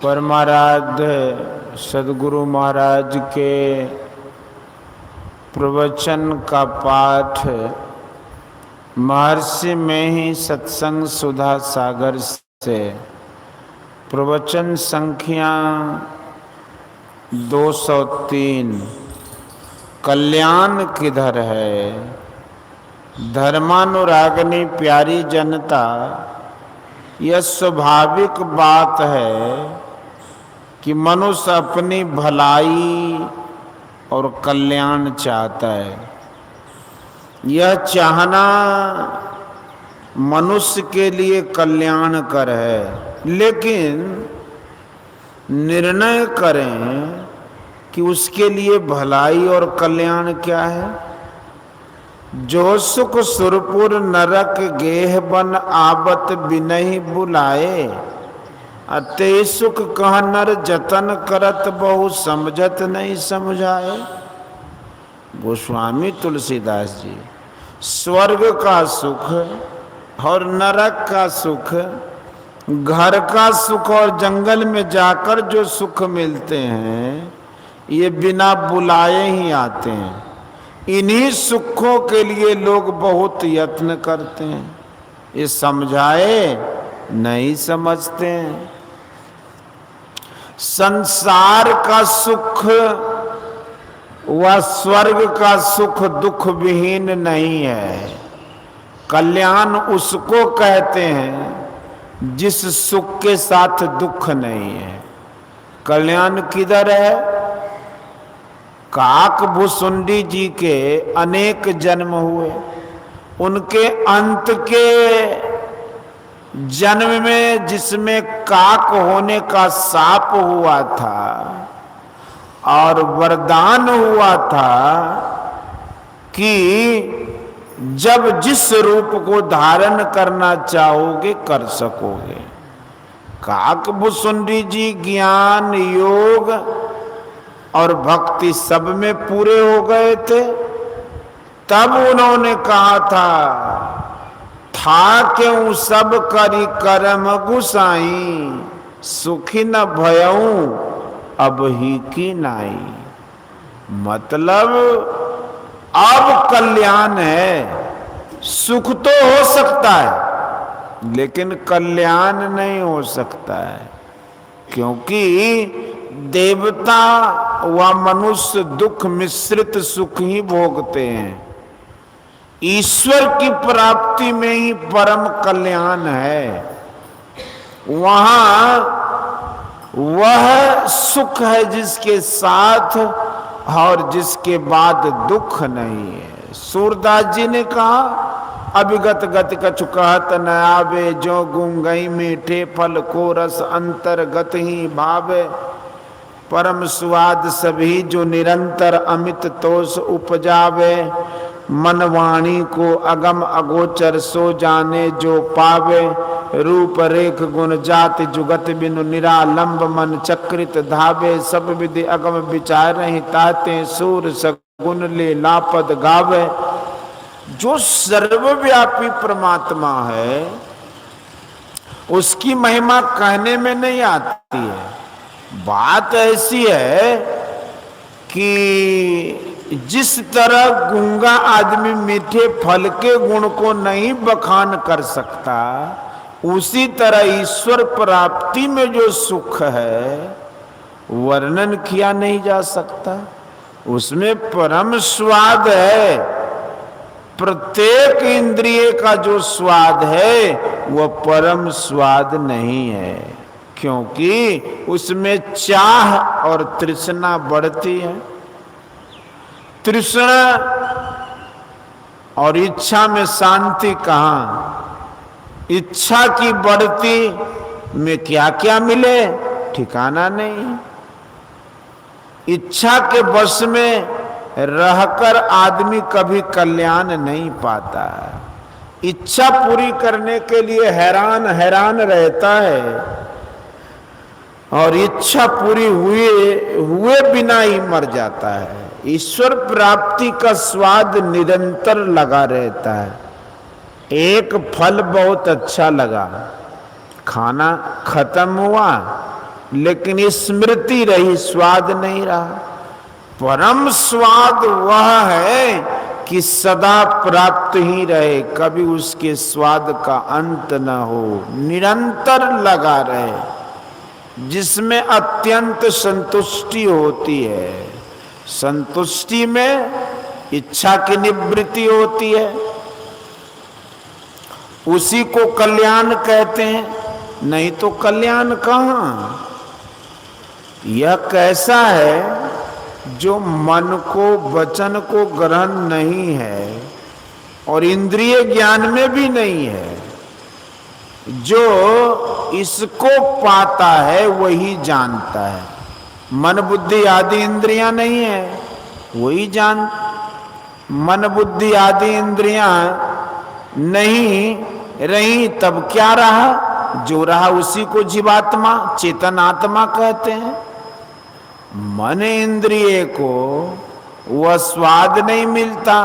परमाराध्य सद्गुरु महाराज के प्रवचन का पाठ महर्षि में ही सत्संग सुधा सागर से प्रवचन संख्या 203 कल्याण किधर है। धर्मानुरागनी प्यारी जनता, यह स्वाभाविक बात है कि मनुष्य अपनी भलाई और कल्याण चाहता है। यह चाहना मनुष्य के लिए कल्याणकर है, लेकिन निर्णय करें कि उसके लिए भलाई और कल्याण क्या है। जो सुख सुरपुर नरक गेह बन आबत बिनहि बुलाए, अते सुख कह नर जतन करत बहु समझत नहीं समझाए। गोस्वामी तुलसीदास जी, स्वर्ग का सुख और नरक का सुख, घर का सुख और जंगल में जाकर जो सुख मिलते हैं, ये बिना बुलाए ही आते हैं। इन्हीं सुखों के लिए लोग बहुत यत्न करते हैं, ये समझाए नहीं समझते हैं। संसार का सुख व स्वर्ग का सुख दुख विहीन नहीं है। कल्याण उसको कहते हैं जिस सुख के साथ दुख नहीं है। कल्याण किधर है? काक भुसुंडी जी के अनेक जन्म हुए, उनके अंत के जन्म में जिसमें काक होने का शाप हुआ था और वरदान हुआ था कि जब जिस रूप को धारण करना चाहोगे कर सकोगे। काक भुसुंडी जी ज्ञान योग और भक्ति सब में पूरे हो गए थे। तब उन्होंने कहा था क्यों सब करी कर्म गुसाई, सुखी न भयऊ अब ही की नाई। मतलब अब कल्याण है। सुख तो हो सकता है लेकिन कल्याण नहीं हो सकता है, क्योंकि देवता व मनुष्य दुख मिश्रित सुख ही भोगते हैं। ईश्वर की प्राप्ति में ही परम कल्याण है। वहां वह सुख है जिसके साथ और जिसके बाद दुख नहीं है। सूरदास जी ने कहा, अभिगत गति कछु कहत न आवे, जो गुंगई मीठे फल को रस अंतर्गत ही भावे। परम स्वाद सभी जो निरंतर अमित तोष उपजावे, मन वाणी को अगम अगोचर सो जाने जो पावे। रूप रेख गुण जाति जुगत बिनु निरालंब मन चक्रित धावे। सब विधि अगम विचार नहीं ताते, सूर सगुन ले लापद गावे। जो सर्वव्यापी परमात्मा है उसकी महिमा कहने में नहीं आती है। बात ऐसी है कि जिस तरह गूंगा आदमी मीठे फल के गुण को नहीं बखान कर सकता, उसी तरह ईश्वर प्राप्ति में जो सुख है वर्णन किया नहीं जा सकता। उसमें परम स्वाद है। प्रत्येक इंद्रिय का जो स्वाद है वह परम स्वाद नहीं है, क्योंकि उसमें चाह और तृष्णा बढ़ती है। तृष्णा और इच्छा में शांति कहाँ? इच्छा की बढ़ती में क्या क्या मिले ठिकाना नहीं। इच्छा के बस में रहकर आदमी कभी कल्याण नहीं पाता। इच्छा पूरी करने के लिए हैरान रहता है और इच्छा पूरी हुए बिना ही मर जाता है। ईश्वर प्राप्ति का स्वाद निरंतर लगा रहता है। एक फल बहुत अच्छा लगा, खाना खत्म हुआ, लेकिन स्मृति रही, स्वाद नहीं रहा। परम स्वाद वह है कि सदा प्राप्त ही रहे, कभी उसके स्वाद का अंत न हो, निरंतर लगा रहे, जिसमें अत्यंत संतुष्टि होती है। संतुष्टि में इच्छा की निवृत्ति होती है, उसी को कल्याण कहते हैं, नहीं तो कल्याण कहाँ। यह कैसा है जो मन को, वचन को ग्रहण नहीं है और इंद्रिय ज्ञान में भी नहीं है। जो इसको पाता है वही जानता है। मन बुद्धि आदि इंद्रियां नहीं है, वही जान। मन बुद्धि आदि इंद्रियां नहीं रही तब क्या रहा? जो रहा उसी को जीवात्मा, चेतन आत्मा कहते हैं। मन इंद्रिय को वह स्वाद नहीं मिलता,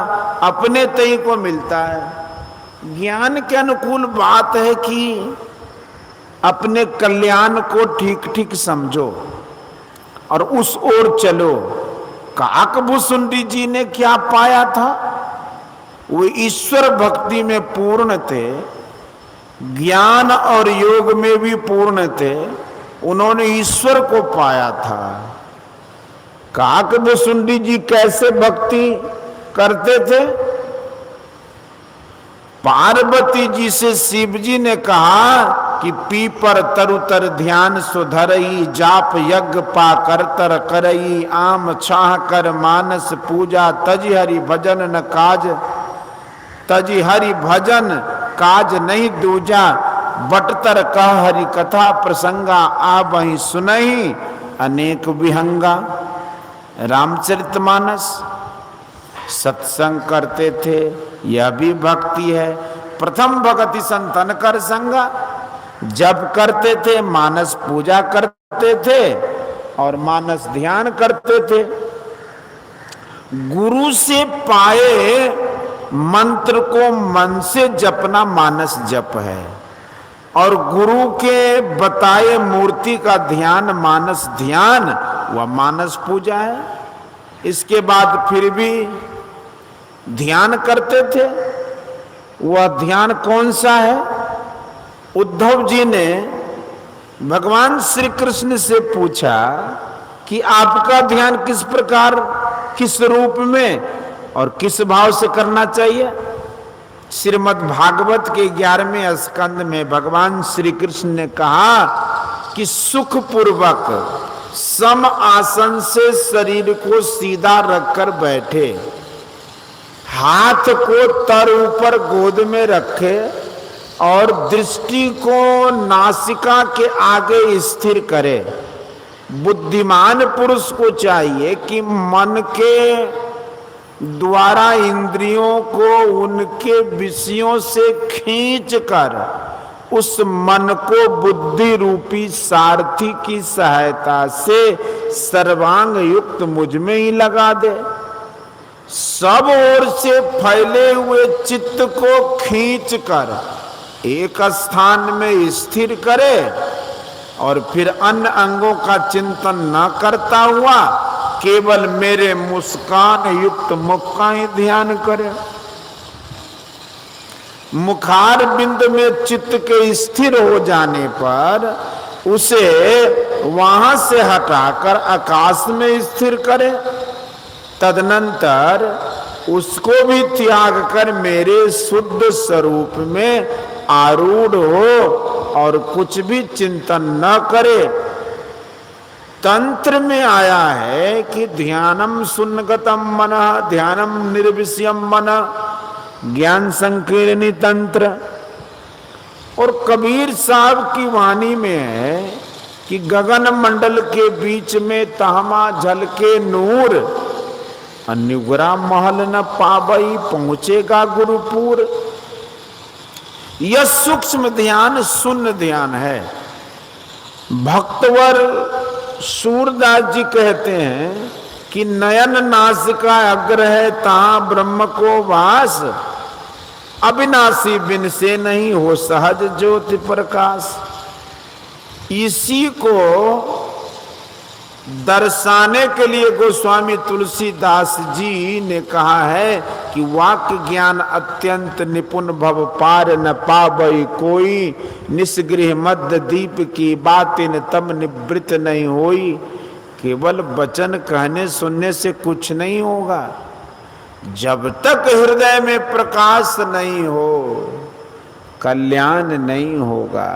अपने तय को मिलता है। ज्ञान के अनुकूल बात है कि अपने कल्याण को ठीक ठीक समझो और उस ओर चलो। काकभूषुंडी जी ने क्या पाया था? वो ईश्वर भक्ति में पूर्ण थे, ज्ञान और योग में भी पूर्ण थे। उन्होंने ईश्वर को पाया था। काकभूषुंडी जी कैसे भक्ति करते थे? पार्वती जी से शिव जी ने कहा कि पीपर तरुतर ध्यान सुधरई, जाप यज्ञ पा करतर करई, आम छाह कर मानस पूजा, तज हरि भजन न काज, तज हरि भजन काज नहीं दूजा, बटतर कह हरि कथा प्रसंगा, आ वही सुनई अनेक विहंगा। रामचरितमानस सत्संग करते थे, यह भी भक्ति है। प्रथम भक्ति संतन कर संगा, जब करते थे मानस पूजा करते थे और मानस ध्यान करते थे। गुरु से पाए मंत्र को मन से जपना मानस जप है और गुरु के बताए मूर्ति का ध्यान मानस ध्यान, वह मानस पूजा है। इसके बाद फिर भी ध्यान करते थे। वह ध्यान कौन सा है? उद्धव जी ने भगवान श्री कृष्ण से पूछा कि आपका ध्यान किस प्रकार, किस रूप में और किस भाव से करना चाहिए। श्रीमद् भागवत के 11वें स्कंद में भगवान श्री कृष्ण ने कहा कि सुख पूर्वक सम आसन से शरीर को सीधा रखकर बैठे, हाथ को तर ऊपर गोद में रखे और दृष्टि को नासिका के आगे स्थिर करे। बुद्धिमान पुरुष को चाहिए कि मन के द्वारा इंद्रियों को उनके विषयों से खींचकर उस मन को बुद्धि रूपी सारथी की सहायता से सर्वांग युक्त मुझ में ही लगा दे। सब ओर से फैले हुए चित्त को खींचकर एक स्थान में स्थिर करे और फिर अन्य अंगों का चिंतन न करता हुआ केवल मेरे मुस्कान युक्त मुख का ही ध्यान करे। मुखार बिंद में चित्त के स्थिर हो जाने पर उसे वहां से हटाकर आकाश में स्थिर करे। तदनंतर उसको भी त्याग कर मेरे शुद्ध स्वरूप में आरूढ़ हो और कुछ भी चिंतन न करे। तंत्र में आया है कि ध्यानम सुन्नगतम मनः, ध्यानम निर्विषयम मनः, ज्ञान संकीर्णी तंत्र। और कबीर साहब की वाणी में है कि गगन मंडल के बीच में तहमा झलके नूर, अनुग्रह महल न पावई, पहुंचेगा गुरुपुर। यह सूक्ष्म ध्यान शून्य ध्यान है। भक्तवर सूरदास जी कहते हैं कि नयन नासिका अग्र है तहां ब्रह्म को वास, अविनाशी बिन से नहीं हो सहज ज्योति प्रकाश। इसी को दर्शाने के लिए गोस्वामी तुलसीदास जी ने कहा है कि वाक्य ज्ञान अत्यंत निपुण भव पार न पावई कोई, निस्गृह मध्य दीप की बातें तम निवृत्त नहीं होई। केवल वचन कहने सुनने से कुछ नहीं होगा, जब तक हृदय में प्रकाश नहीं हो कल्याण नहीं होगा।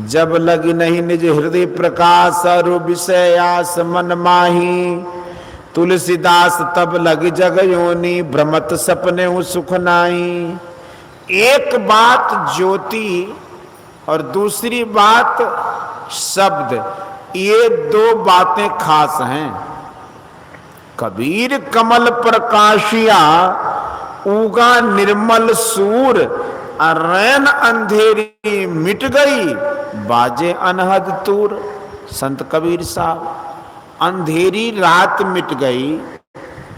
जब लगी नहीं निज हृदय प्रकाश अरु विषय आस मन माही, तुलसीदास तब लग जग योनि भ्रमत सपने सुख नाई। एक बात ज्योति और दूसरी बात शब्द, ये दो बातें खास हैं। कबीर कमल प्रकाशिया उगा निर्मल सूर, रैन अंधेरी मिट गई बाजे अनहद तूर। संत कबीर साहब, अंधेरी रात मिट गई,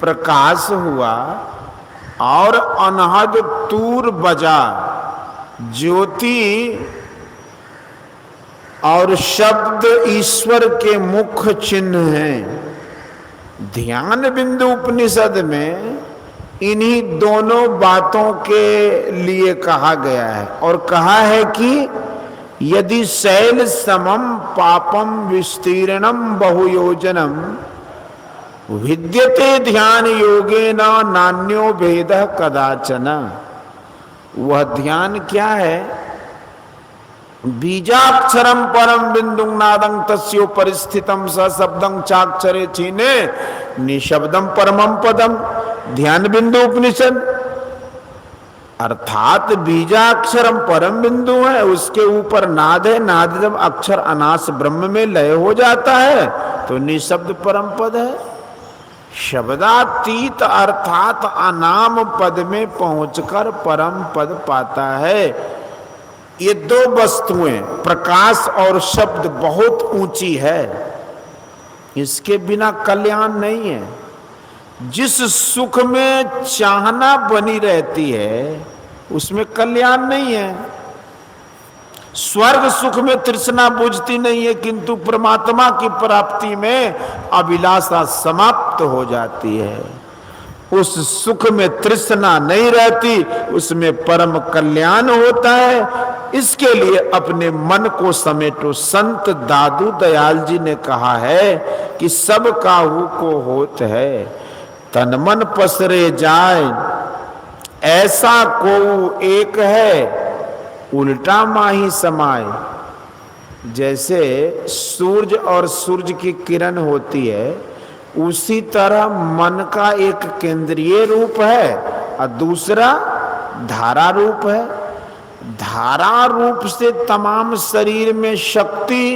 प्रकाश हुआ और अनहद तूर बजा। ज्योति और शब्द ईश्वर के मुख्य चिन्ह हैं। ध्यान बिंदु उपनिषद में इन्हीं दोनों बातों के लिए कहा गया है और कहा है कि यदि शैल समम पापम विस्तीर्णम बहुयोजनम विद्यते ध्यान योगेन नान्यो भेद कदाचन। वह ध्यान क्या है? बीजाक्षरम परम बिंदु नादं तस्यो परिस्थितम स शब्दं चाक्षरे चीने निशब्दम परमम पदम। ध्यान बिंदु उपनिषद अर्थात बीजाक्षरम परम बिंदु है, उसके ऊपर नाद है। नाद जब अक्षर अनास ब्रह्म में लय हो जाता है तो निशब्द परम पद है। शब्दातीत अर्थात अनाम पद में पहुंचकर परम पद पाता है। ये दो वस्तुएं प्रकाश और शब्द बहुत ऊंची है, इसके बिना कल्याण नहीं है। जिस सुख में चाहना बनी रहती है उसमें कल्याण नहीं है। स्वर्ग सुख में तृष्णा बुझती नहीं है, किंतु परमात्मा की प्राप्ति में अभिलाषा समाप्त हो जाती है। उस सुख में तृष्णा नहीं रहती, उसमें परम कल्याण होता है। इसके लिए अपने मन को समेटो। संत दादू दयाल जी ने कहा है कि सब काहू को होत है, तन मन पसरे जाए ऐसा को एक है, उल्टा माही समाए। जैसे सूर्य और सूर्य की किरण होती है, उसी तरह मन का एक केंद्रीय रूप है और दूसरा धारा रूप है। धारा रूप से तमाम शरीर में शक्ति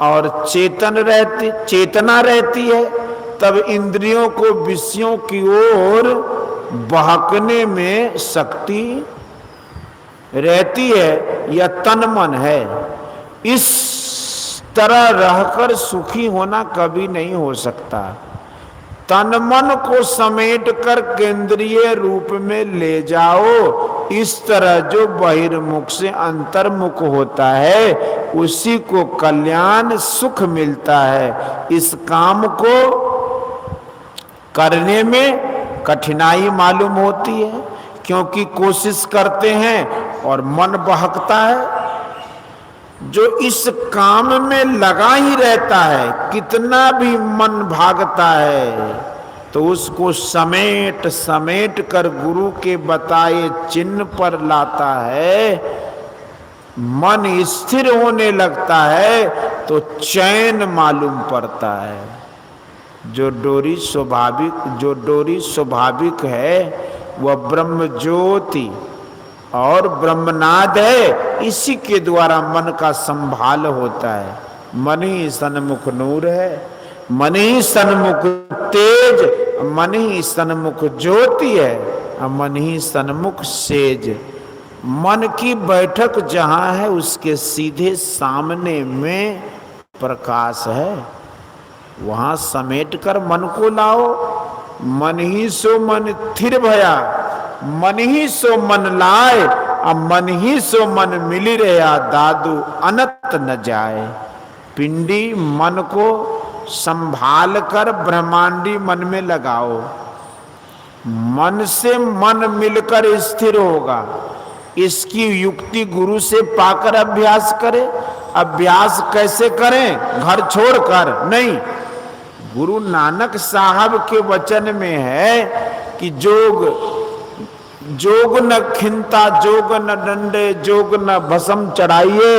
और चेतना रहती है, तब इंद्रियों को विषयों की ओर बहकने में शक्ति रहती है। यह तन मन है। इस तरह रहकर सुखी होना कभी नहीं हो सकता। तन मन को समेट कर केंद्रीय रूप में ले जाओ। इस तरह जो बहिर्मुख से अंतर्मुख होता है उसी को कल्याण सुख मिलता है। इस काम को करने में कठिनाई मालूम होती है, क्योंकि कोशिश करते हैं और मन बहकता है। जो इस काम में लगा ही रहता है, कितना भी मन भागता है, तो उसको समेट समेट कर गुरु के बताए चिन्ह पर लाता है। मन स्थिर होने लगता है तो चैन मालूम पड़ता है। जो डोरी स्वाभाविक है वह ब्रह्म ज्योति और ब्रह्मनाद है। इसी के द्वारा मन का संभाल होता है। मन ही सन्मुख नूर है, मन ही सन्मुख तेज, मन ही सन्मुख ज्योति है, मन ही सन्मुख सेज। मन की बैठक जहाँ है उसके सीधे सामने में प्रकाश है। वहां समेट कर मन को लाओ। मन ही सो मन थिर भया, मन ही सो मन लाए, अब मन ही सो मन मिली रहा दादू अनंत न जाए। पिंडी मन को संभाल कर ब्रह्मांडी मन में लगाओ, मन से मन मिलकर स्थिर होगा। इसकी युक्ति गुरु से पाकर अभ्यास करें। अभ्यास कैसे करें? घर छोड़कर नहीं। गुरु नानक साहब के वचन में है कि जोग जोग न खिंता, जोग न डंडे, जोग न भस्म चढ़ाइए,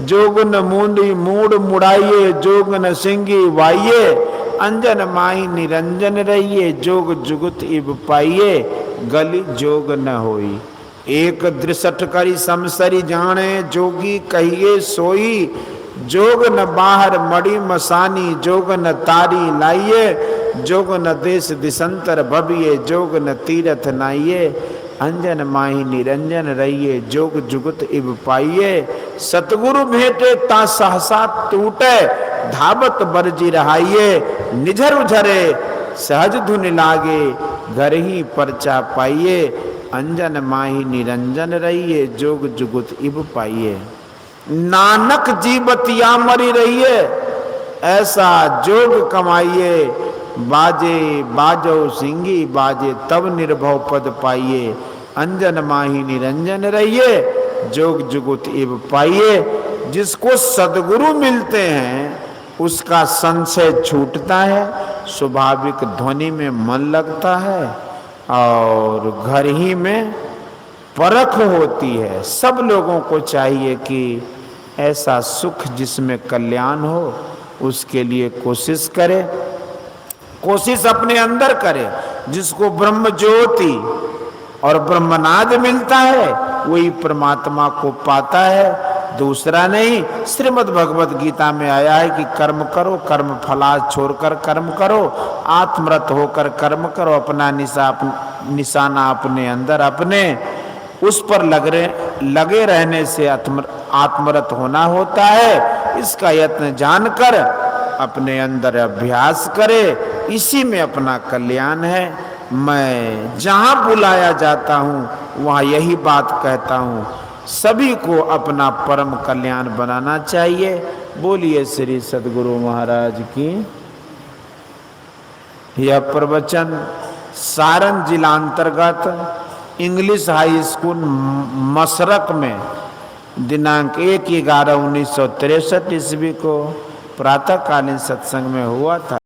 जोग न मूंदी मूड मुड़ाइए, जोग न सिंगी वाइये, अंजन माही निरंजन रहिए, जोग जुगुत इब पाइये, गली जोग न होई। एक दृसठ करी समसरी जाने, जोगी कहिए सोई, जोग न बाहर मड़ी मसानी, जोग न तारी लाइये, जोग न देश दिसंतर भविये, जोग न तीरथ नाइये, अंजन माही निरंजन रहिए, जोग जुगुत इब पाइये। सतगुरु भेटे ता सहसा टूटे, धावत बरजी रहाइये, निझर उझरे सहज धुन लागे, घर ही परचा पाइये, अंजन माही निरंजन रहिए, जोग जुगुत इब पाइये। नानक जीवतिया मरी रहिए, ऐसा जोग कमाइए, बाजे बाजो सिंगी बाजे, तब निर्भव पद पाइये, अंजन माही निरंजन रहिए, जोग जुगुत इब पाइये। जिसको सदगुरु मिलते हैं उसका संशय छूटता है, स्वाभाविक ध्वनि में मन लगता है और घर ही में परख होती है। सब लोगों को चाहिए कि ऐसा सुख जिसमें कल्याण हो उसके लिए कोशिश करे, कोशिश अपने अंदर करे। जिसको ब्रह्म ज्योति और ब्रह्मनाद मिलता है वही परमात्मा को पाता है, दूसरा नहीं। श्रीमद् भगवत गीता में आया है कि कर्म करो, कर्म फला छोड़कर कर्म करो, आत्मरत होकर कर्म करो, अपना निशाना अपने अंदर अपने उस पर लगे रहने से आत्मरत होना होता है। इसका यत्न जानकर अपने अंदर अभ्यास करे, इसी में अपना कल्याण है। मैं जहाँ बुलाया जाता हूँ वहाँ यही बात कहता हूँ, सभी को अपना परम कल्याण बनाना चाहिए। बोलिए श्री सद्गुरु महाराज की। यह प्रवचन सारण जिला अंतर्गत इंग्लिश हाई स्कूल मसरक में दिनांक 1/11/1963 ईस्वी को प्रातःकालीन सत्संग में हुआ था।